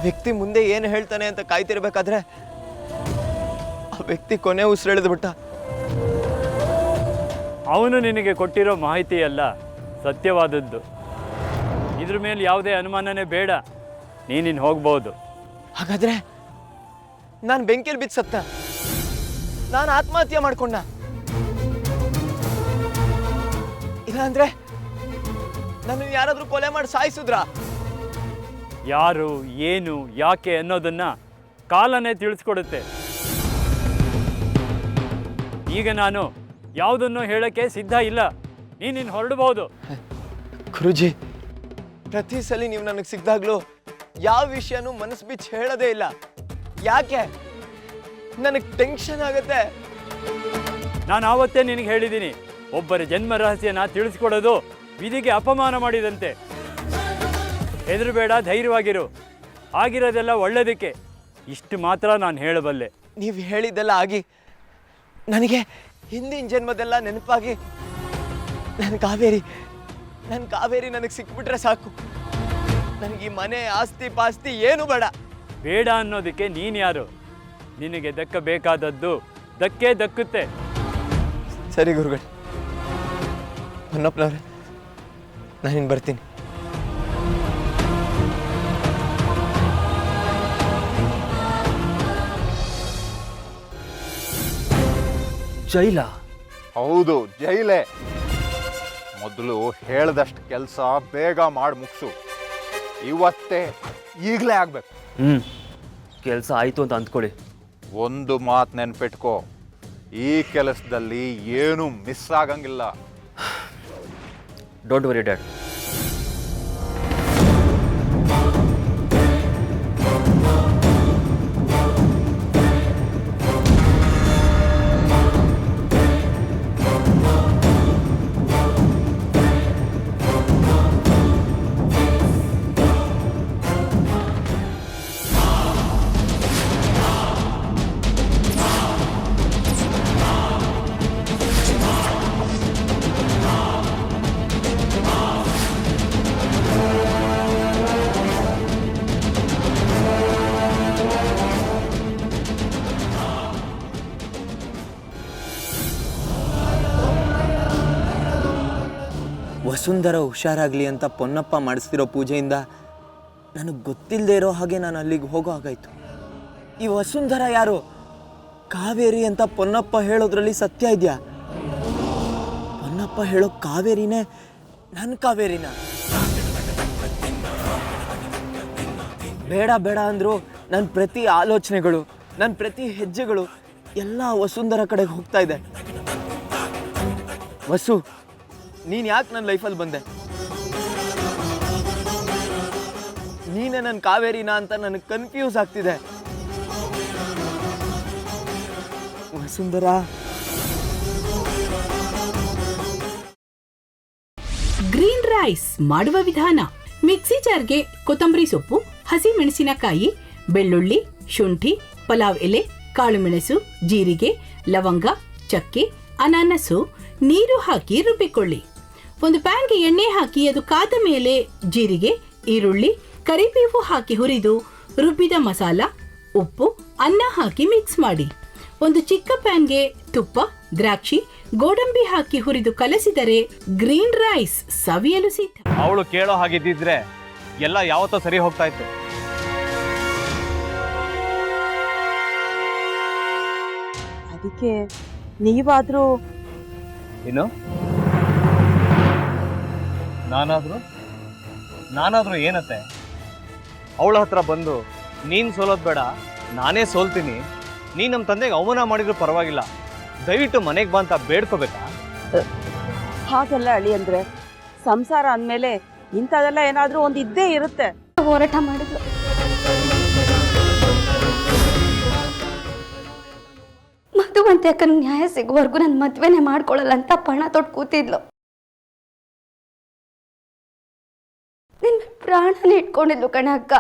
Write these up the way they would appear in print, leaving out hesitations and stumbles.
ವ್ಯಕ್ತಿ ಮುಂದೆ ಏನು ಹೇಳ್ತಾನೆ ಅಂತ ಕಾಯ್ತಿರ್ಬೇಕಾದ್ರೆ ಆ ವ್ಯಕ್ತಿ ಕೊನೆ ಉಸಿರೆಳೆದು ಬಿಟ್ಟ. ಅವನು ನಿನಗೆ ಕೊಟ್ಟಿರೋ ಮಾಹಿತಿ ಎಲ್ಲ ಸತ್ಯವಾದದ್ದು. ಇದ್ರ ಮೇಲೆ ಯಾವುದೇ ಅನುಮಾನನೇ ಬೇಡ. ನೀನಿನ್ನು ಹೋಗ್ಬೋದು. ಹಾಗಾದ್ರೆ ನಾನು ಬೆಂಕಿಯಲ್ಲಿ ಬಿದ್ದು ಸತ್ತ, ನಾನು ಆತ್ಮಹತ್ಯೆ ಮಾಡ್ಕೊಂಡ, ಇಲ್ಲಾಂದ್ರೆ ನನ್ನ ಯಾರಾದ್ರೂ ಕೊಲೆ ಮಾಡಿ ಸಾಯಿಸಿದ್ರಾ? ಯಾರು, ಏನು, ಯಾಕೆ ಅನ್ನೋದನ್ನ ಕಾಲನೇ ತಿಳಿಸ್ಕೊಡುತ್ತೆ. ಈಗ ನಾನು ಯಾವುದನ್ನು ಹೇಳಕ್ಕೆ ಸಿದ್ಧ ಇಲ್ಲ. ನೀನಿನ್ನು ಹೊರಡಬಹುದು. ಗುರುಜಿ, ಪ್ರತಿ ಸಲ ನೀವು ನನಗೆ ಸಿಕ್ಕಿದಾಗ್ಲೂ ಯಾವ ವಿಷಯನೂ ಮನಸ್ಸು ಬಿಚ್ಚಿ ಹೇಳೋದೇ ಇಲ್ಲ. ಯಾಕೆ? ನನಗೆ ಟೆನ್ಷನ್ ಆಗುತ್ತೆ. ನಾನು ಆವತ್ತೇ ನಿನಗೆ ಹೇಳಿದ್ದೀನಿ, ಒಬ್ಬರ ಜನ್ಮ ರಹಸ್ಯನ ತಿಳಿಸ್ಕೊಡೋದು ವಿಧಿಗೆ ಅಪಮಾನ ಮಾಡಿದಂತೆ. ಹೆದರಬೇಡ, ಧೈರ್ಯವಾಗಿರು. ಆಗಿರೋದೆಲ್ಲ ಒಳ್ಳೆಯದಕ್ಕೆ. ಇಷ್ಟು ಮಾತ್ರ ನಾನು ಹೇಳಬಲ್ಲೆ. ನೀವು ಹೇಳಿದ್ದೆಲ್ಲ ಆಗಿ ನನಗೆ ಹಿಂದಿನ ಜನ್ಮದೆಲ್ಲ ನೆನಪಾಗಿ ನನ್ನ ಕಾವೇರಿ ನನಗೆ ಸಿಕ್ಬಿಟ್ರೆ ಸಾಕು. ನನಗೆ ಈ ಮನೆ, ಆಸ್ತಿ ಪಾಸ್ತಿ ಏನು ಬೇಡ. ಬೇಡ ಅನ್ನೋದಕ್ಕೆ ನೀನು ಯಾರು? ನಿನಗೆ ದಕ್ಕಬೇಕಾದದ್ದು ದಕ್ಕೇ ದಕ್ಕುತ್ತೆ. ಸರಿ ಗುರುಗಳೇ, ಹೊನ್ನಪ್ಪನವ್ರೆ, ನಾನಿನ್ನು ಬರ್ತೀನಿ. ಜೈಲ? ಹೌದು, ಜೈಲೇ. ಮೊದಲು ಹೇಳ್ದಷ್ಟು ಕೆಲಸ ಬೇಗ ಮಾಡಿ ಮುಗಿಸು. ಇವತ್ತೇ, ಈಗಲೇ ಆಗ್ಬೇಕು. ಕೆಲಸ ಆಯಿತು ಅಂತ ಅಂದ್ಕೊಳ್ಳಿ. ಒಂದು ಮಾತು ನೆನ್ಪಿಟ್ಕೋ, ಈ ಕೆಲಸದಲ್ಲಿ ಏನು ಮಿಸ್ ಆಗಂಗಿಲ್ಲ. Don't worry dad. ವಸುಂಧರ ಹುಷಾರಾಗಲಿ ಅಂತ ಪೊನ್ನಪ್ಪ ಮಾಡಿಸ್ತಿರೋ ಪೂಜೆಯಿಂದ ನನಗೆ ಗೊತ್ತಿಲ್ಲದೆ ಇರೋ ಹಾಗೆ ನಾನು ಅಲ್ಲಿಗೆ ಹೋಗೋ ಹಾಗಾಯಿತು. ಈ ವಸುಂಧರ ಯಾರು? ಕಾವೇರಿ ಅಂತ ಪೊನ್ನಪ್ಪ ಹೇಳೋದ್ರಲ್ಲಿ ಸತ್ಯ ಇದೆಯಾ? ಪೊನ್ನಪ್ಪ ಹೇಳೋ ಕಾವೇರಿನೇ ನನ್ನ ಕಾವೇರಿನ? ಬೇಡ ಬೇಡ ಅಂದರು ನನ್ನ ಪ್ರತಿ ಆಲೋಚನೆಗಳು, ನನ್ನ ಪ್ರತಿ ಹೆಜ್ಜೆಗಳು ಎಲ್ಲ ವಸುಂಧರ ಕಡೆಗೆ ಹೋಗ್ತಾ ಇದೆ. ವಸು, ನೀನು ಯಾಕೆ ನನ್ನ ಲೈಫಲ್ಲಿ ಬಂದೆ? ನೀನೇ ನನ್ನ ಕಾವೇರಿನಾ ಅಂತ ನನಗೆ ಕನ್ಫ್ಯೂಸ್ ಆಗ್ತಿದೆ. ವಸುಂಧರ, ಗ್ರೀನ್ ರೈಸ್ ಮಾಡುವ ವಿಧಾನ: ಮಿಕ್ಸಿ ಜಾರ್ಗೆ ಕೊತ್ತಂಬರಿ ಸೊಪ್ಪು, ಹಸಿ ಮೆಣಸಿನಕಾಯಿ, ಬೆಳ್ಳುಳ್ಳಿ, ಶುಂಠಿ, ಪಲಾವ್ ಎಲೆ, ಕಾಳುಮೆಣಸು, ಜೀರಿಗೆ, ಲವಂಗ, ಚಕ್ಕೆ, ಅನಾನಸು, ನೀರು ಹಾಕಿ ರುಬ್ಬಿಕೊಳ್ಳಿ. ಒಂದು ಪ್ಯಾನ್ಗೆ ಎಣ್ಣೆ ಹಾಕಿ ಅದು ಕಾದ ಮೇಲೆ ಜೀರಿಗೆ, ಈರುಳ್ಳಿ, ಕರಿಬೇವು ಹಾಕಿ ಹುರಿದು ರುಬ್ಬಿದ ಮಸಾಲ, ಉಪ್ಪು, ಅನ್ನ ಹಾಕಿ ಮಿಕ್ಸ್ ಮಾಡಿ. ಒಂದು ಚಿಕ್ಕ ಪ್ಯಾನ್ಗೆ ತುಪ್ಪ, ದ್ರಾಕ್ಷಿ, ಗೋಡಂಬಿ ಹಾಕಿ ಹುರಿದು ಕಲಸಿದರೆ ಗ್ರೀನ್ ರೈಸ್ ಸವಿಯಲು ಸಿದ್ಧ. ಅವಳು ಕೇಳೋ ಹಾಗಿದ್ದಿದ್ರೆ ಎಲ್ಲ ಯಾವತ್ತೋ ಸರಿ ಹೋಗ್ತಾ ಇತ್ತು. ಅದಕ್ಕೆ ನೀವಾದ್ರೂ ಏನು? ನಾನಾದ್ರೂ ಏನತ್ತೆ? ಅವಳ ಹತ್ರ ಬಂದು ನೀನು ಸೋಲೋದು ಬೇಡ, ನಾನೇ ಸೋಲ್ತೀನಿ, ನೀನು ನಮ್ಮ ತಂದೆಗೆ ಅವಮಾನ ಮಾಡಿದ್ರು ಪರವಾಗಿಲ್ಲ, ದಯವಿಟ್ಟು ಮನೆಗೆ ಬಾ ಅಂತ ಬೇಡ್ಕೋಬೇಕಾ? ಹಾಗೆಲ್ಲ ಅಳಿ ಅಂದ್ರೆ ಸಂಸಾರ ಅಂದಮೇಲೆ ಇಂಥದೆಲ್ಲ ಏನಾದ್ರೂ ಒಂದು ಇದ್ದೇ ಇರುತ್ತೆ. ಹೋರಾಟ ಮಾಡಿದ್ಲು. ಮಧುವಂತೆ ಅಕ್ಕನ ನ್ಯಾಯ ಸಿಗುವವರೆಗೂ ನನ್ನ ಮದ್ವೆನೆ ಮಾಡ್ಕೊಳ್ಳಲ್ಲ ಅಂತ ಪಣ ತೊಟ್ಟು ಕೂತಿದ್ಲು. ನಿನ್ನ ಪ್ರಾಣನ ಇಟ್ಕೊಂಡಿದ್ಲು ಕಣ ಅಕ್ಕ.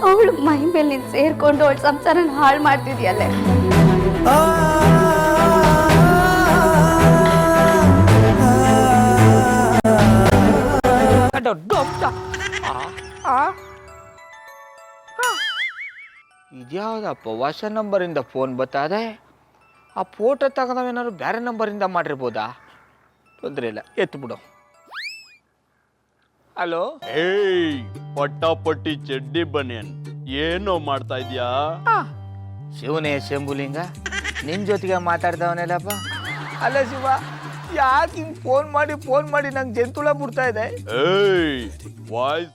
ಅವಳು ಮೈ ಮೇಲೆ ನೀನು ಸೇರ್ಕೊಂಡು ಅವಳ ಸಂಸಾರನ ಹಾಳು ಮಾಡ್ತಿದ್ಯಲ್ಲೇ. ದೊಡ್ಡ ಅಂಶ ಇದ್ಯಾವುದಪ್ಪ ಹೊಸ ನಂಬರಿಂದ ಫೋನ್ ಬತ್ತದೆ. ಆ ಫೋಟೋ ತಗೊಂಡವೇನಾದ್ರು ಬೇರೆ ನಂಬರಿಂದ ಮಾಡಿರ್ಬೋದಾ? ತೊಂದರೆ ಇಲ್ಲ, ಎತ್ತು ಬಿಡು. ಹಲೋ, ಏಯ್ ಪಟ್ಟಾಪಟ್ಟಿ ಚಡ್ಡಿ ಬನಿಯನ್, ಏನೋ ಮಾಡ್ತಾ ಇದ್ಯಾ? ಶಿವನೇ ಶಂಭುಲಿಂಗ, ನಿನ್ ಜೊತೆಗೆ ಮಾತಾಡ್ದವನೆಲ್ಲಪ್ಪ. ಅಲ್ಲ ಶಿವ, ಯಾಕೆ ಹಿಂಗೆ ಫೋನ್ ಮಾಡಿ ನಂಗೆ ಜಂತುಳ ಬಿಡ್ತಾ ಇದೆ? ಏಯ್ ವಾಯ್ಸ್